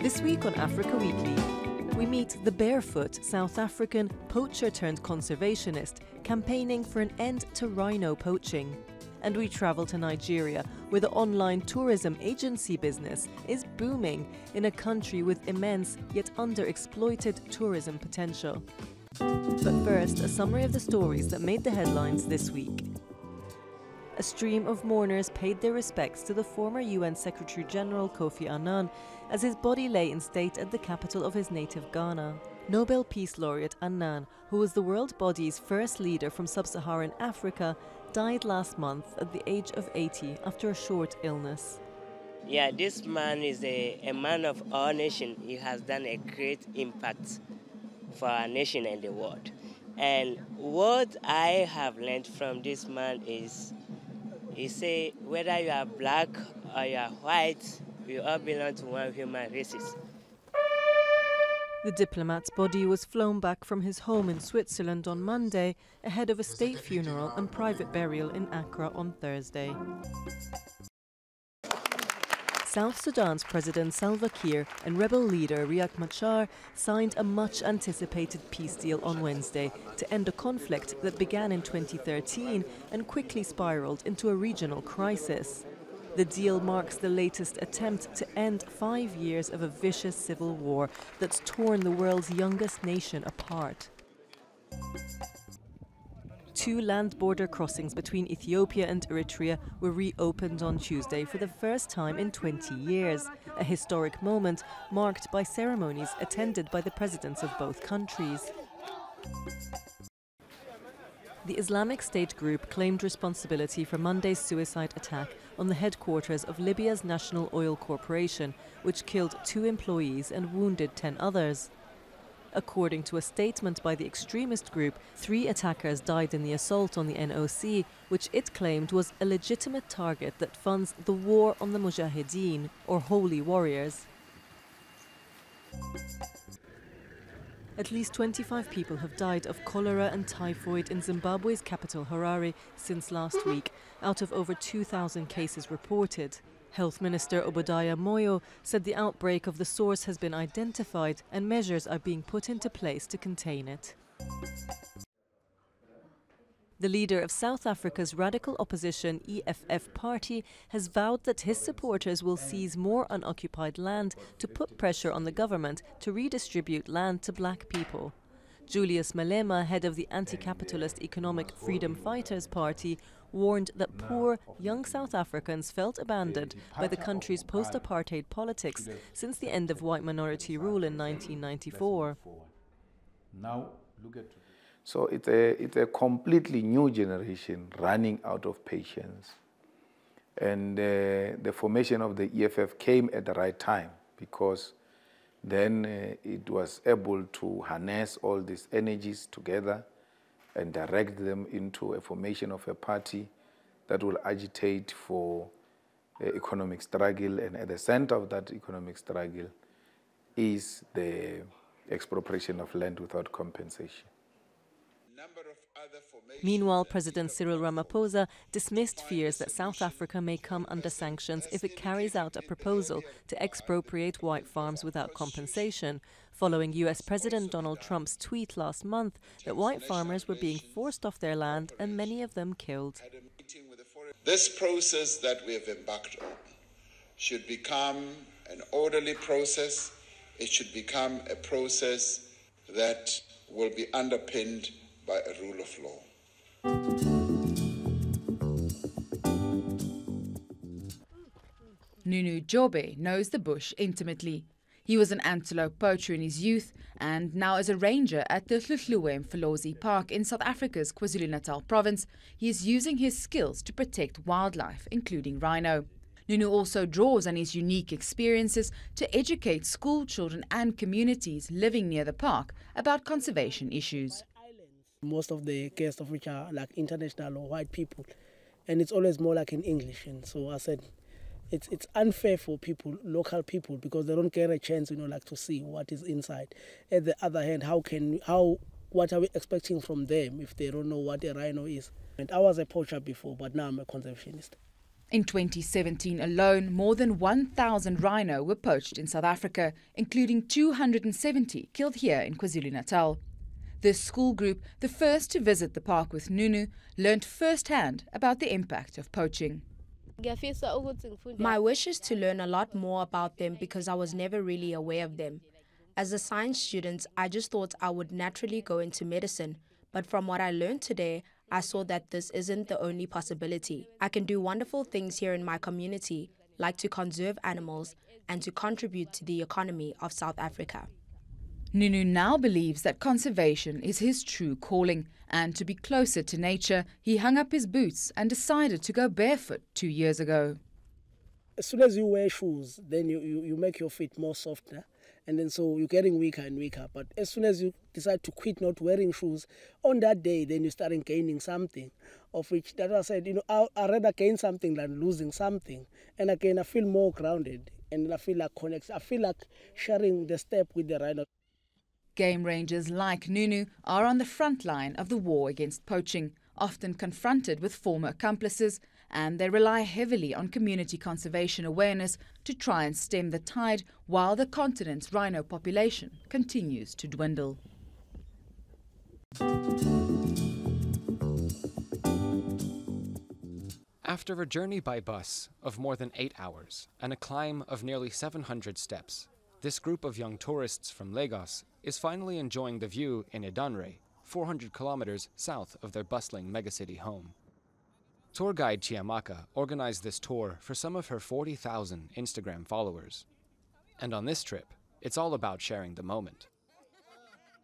This week on Africa Weekly, we meet the barefoot South African poacher-turned-conservationist campaigning for an end to rhino poaching. And we travel to Nigeria, where the online tourism agency business is booming in a country with immense yet underexploited tourism potential. But first, a summary of the stories that made the headlines this week. A stream of mourners paid their respects to the former UN Secretary-General Kofi Annan as his body lay in state at the capital of his native Ghana. Nobel Peace Laureate Annan, who was the world body's first leader from sub-Saharan Africa, died last month at the age of 80 after a short illness. Yeah, this man is a man of our nation. He has done a great impact for our nation and the world. And what I have learned from this man is, he say, whether you are black or you are white, we all belong to one human races. The diplomat's body was flown back from his home in Switzerland on Monday, ahead of a state funeral and private burial in Accra on Thursday. South Sudan's President Salva Kiir and rebel leader Riek Machar signed a much-anticipated peace deal on Wednesday to end a conflict that began in 2013 and quickly spiraled into a regional crisis. The deal marks the latest attempt to end 5 years of a vicious civil war that's torn the world's youngest nation apart. 2 land border crossings between Ethiopia and Eritrea were reopened on Tuesday for the first time in 20 years, a historic moment marked by ceremonies attended by the presidents of both countries. The Islamic State group claimed responsibility for Monday's suicide attack on the headquarters of Libya's National Oil Corporation, which killed 2 employees and wounded 10 others. According to a statement by the extremist group, 3 attackers died in the assault on the NOC, which it claimed was a legitimate target that funds the war on the Mujahideen, or holy warriors. At least 25 people have died of cholera and typhoid in Zimbabwe's capital Harare since last week, out of over 2,000 cases reported. Health Minister Obadiah Moyo said the outbreak of the source has been identified and measures are being put into place to contain it. The leader of South Africa's radical opposition EFF party has vowed that his supporters will seize more unoccupied land to put pressure on the government to redistribute land to black people. Julius Malema, head of the anti-capitalist Economic Freedom Fighters Party, warned that poor, young South Africans felt abandoned by the country's post-apartheid politics since the end of white minority rule in 1994. So it's a completely new generation running out of patience. And the formation of the EFF came at the right time, because then it was able to harness all these energies together and direct them into a formation of a party that will agitate for economic struggle. And at the center of that economic struggle is the expropriation of land without compensation. Meanwhile, President Cyril Ramaphosa dismissed fears that South Africa may come under sanctions if it carries out a proposal to expropriate white farms without compensation, following US President Donald Trump's tweet last month that white farmers were being forced off their land and many of them killed. This process that we have embarked on should become an orderly process. It should become a process that will be underpinned by a rule of law. Nunu Jobe knows the bush intimately. He was an antelope poacher in his youth and now as a ranger at the Hluhluwe Mfolozi Park in South Africa's KwaZulu-Natal province, he is using his skills to protect wildlife, including rhino. Nunu also draws on his unique experiences to educate school children and communities living near the park about conservation issues. Most of the guests of which are like international or white people, and it's always more like in English. And so I said, it's unfair for people, local people, because they don't get a chance, like to see what is inside. At the other hand, what are we expecting from them if they don't know what a rhino is? And I was a poacher before, but now I'm a conservationist. In 2017 alone, more than 1,000 rhino were poached in South Africa, including 270 killed here in KwaZulu-Natal. This school group, the first to visit the park with Nunu, learned firsthand about the impact of poaching. My wish is to learn a lot more about them because I was never really aware of them. As a science student, I just thought I would naturally go into medicine, but from what I learned today, I saw that this isn't the only possibility. I can do wonderful things here in my community, like to conserve animals and to contribute to the economy of South Africa. Nunu now believes that conservation is his true calling, and to be closer to nature, he hung up his boots and decided to go barefoot 2 years ago. As soon as you wear shoes, then you make your feet more softer. And then so you're getting weaker and weaker. But as soon as you decide to quit not wearing shoes, on that day, then you start gaining something. Of which, that I said, I'd rather gain something than losing something. And again, I feel more grounded. And I feel like connected. I feel like sharing the step with the rhino. Game rangers like Nunu are on the front line of the war against poaching, often confronted with former accomplices, and they rely heavily on community conservation awareness to try and stem the tide while the continent's rhino population continues to dwindle. After a journey by bus of more than 8 hours and a climb of nearly 700 steps, this group of young tourists from Lagos is finally enjoying the view in Idanre, 400 kilometers south of their bustling megacity home. Tour guide Chiamaka organized this tour for some of her 40,000 Instagram followers. And on this trip, it's all about sharing the moment.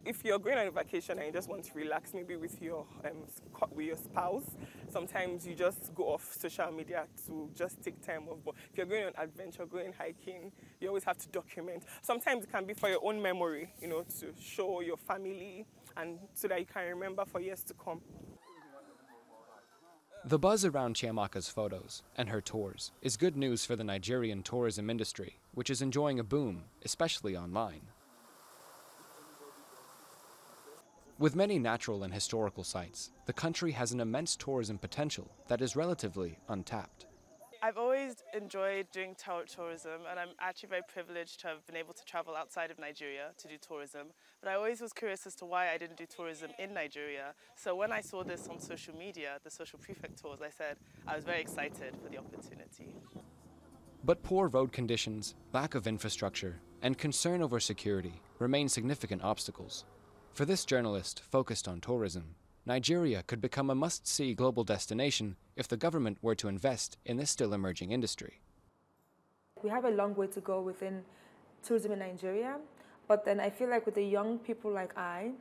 If you're going on a vacation and you just want to relax, maybe with your spouse, sometimes you just go off social media to just take time off. But if you're going on adventure, going hiking, you always have to document. Sometimes it can be for your own memory, to show your family and so that you can remember for years to come. The buzz around Chiamaka's photos and her tours is good news for the Nigerian tourism industry, which is enjoying a boom, especially online. With many natural and historical sites, the country has an immense tourism potential that is relatively untapped. I've always enjoyed doing tourism, and I'm actually very privileged to have been able to travel outside of Nigeria to do tourism. But I always was curious as to why I didn't do tourism in Nigeria. So when I saw this on social media, the Social Prefect tours, I was very excited for the opportunity. But poor road conditions, lack of infrastructure, and concern over security remain significant obstacles. For this journalist focused on tourism, Nigeria could become a must-see global destination if the government were to invest in this still emerging industry. We have a long way to go within tourism in Nigeria, but then I feel like with the young people like I,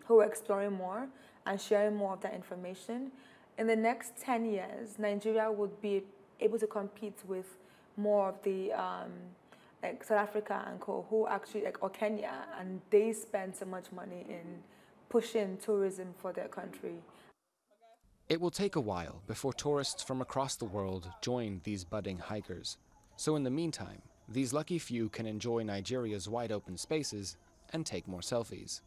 who are exploring more and sharing more of that information, in the next 10 years, Nigeria would be able to compete with more of the like South Africa and who actually, or Kenya, and they spend so much money in pushing tourism for their country. It will take a while before tourists from across the world join these budding hikers. So in the meantime, these lucky few can enjoy Nigeria's wide open spaces and take more selfies.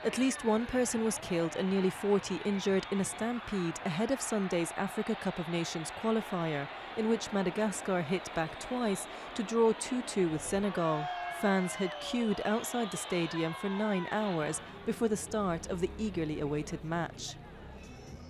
At least one person was killed and nearly 40 injured in a stampede ahead of Sunday's Africa Cup of Nations qualifier, in which Madagascar hit back twice to draw 2-2 with Senegal. Fans had queued outside the stadium for 9 hours before the start of the eagerly awaited match.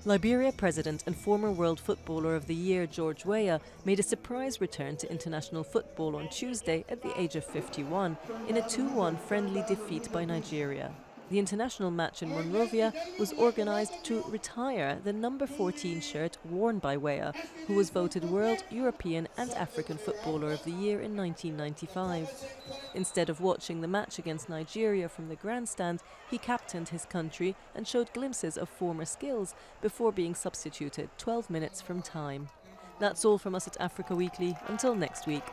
Liberia president and former World Footballer of the Year George Weah made a surprise return to international football on Tuesday at the age of 51 in a 2-1 friendly defeat by Nigeria. The international match in Monrovia was organised to retire the number 14 shirt worn by Weah, who was voted World, European and African Footballer of the Year in 1995. Instead of watching the match against Nigeria from the grandstand, he captained his country and showed glimpses of former skills before being substituted 12 minutes from time. That's all from us at Africa Weekly. Until next week.